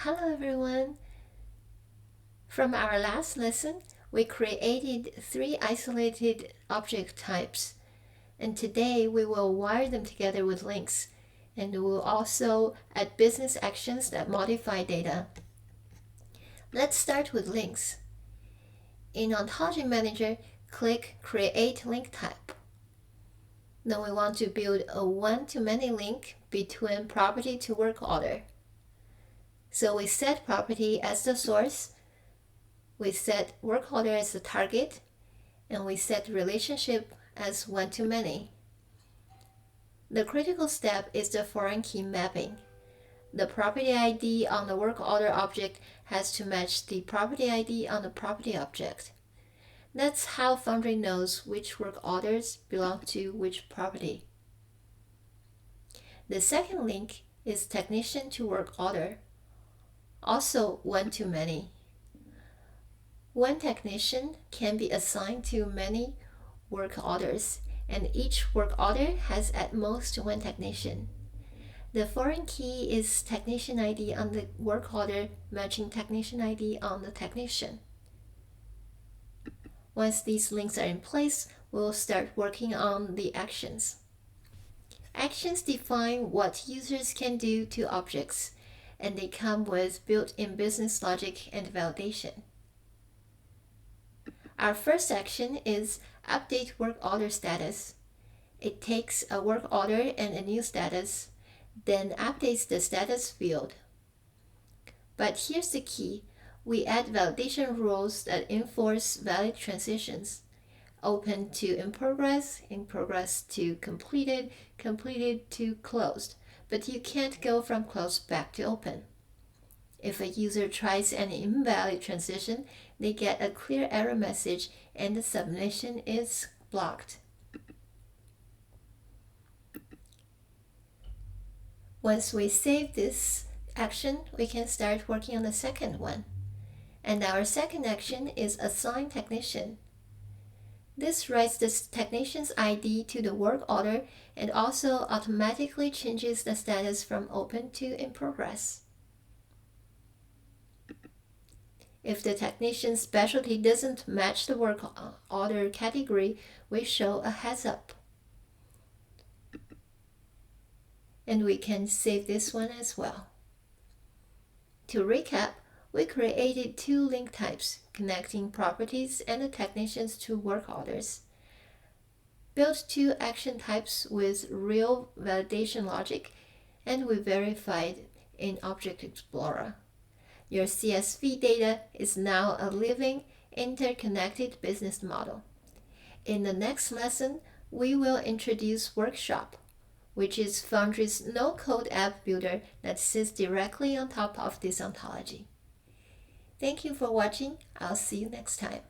Hello everyone! From our last lesson, we created 3 isolated object types, and today we will wire them together with links, and we'll also add business actions that modify data. Let's start with links. In Ontology Manager, click Create Link Type. Then we want to build a one-to-many link between property to work order. So we set property as the source, we set work order as the target, and we set relationship as one-to-many. The critical step is the foreign key mapping. The property ID on the work order object has to match the property ID on the property object. That's how Foundry knows which work orders belong to which property. The second link is technician to work order, also one-to-many. One technician can be assigned to many work orders, and each work order has at most one technician. The foreign key is technician ID on the work order matching technician ID on the technician. Once these links are in place, we'll start working on the actions. Actions define what users can do to objects, and they come with built-in business logic and validation. Our first action is update work order status. It takes a work order and a new status, then updates the status field. But here's the key. We add validation rules that enforce valid transitions. Open to in progress to completed, completed to closed. But you can't go from closed back to open. If a user tries an invalid transition, they get a clear error message and the submission is blocked. Once we save this action, we can start working on the second one. And our second action is assign technician. This writes the technician's ID to the work order and also automatically changes the status from open to in progress. If the technician's specialty doesn't match the work order category, we show a heads up. And we can save this one as well. To recap, we created 2 link types connecting properties and the technicians to work orders, built 2 action types with real validation logic, and we verified in Object Explorer. Your CSV data is now a living, interconnected business model. In the next lesson, we will introduce Workshop, which is Foundry's no-code app builder that sits directly on top of this ontology. Thank you for watching. I'll see you next time.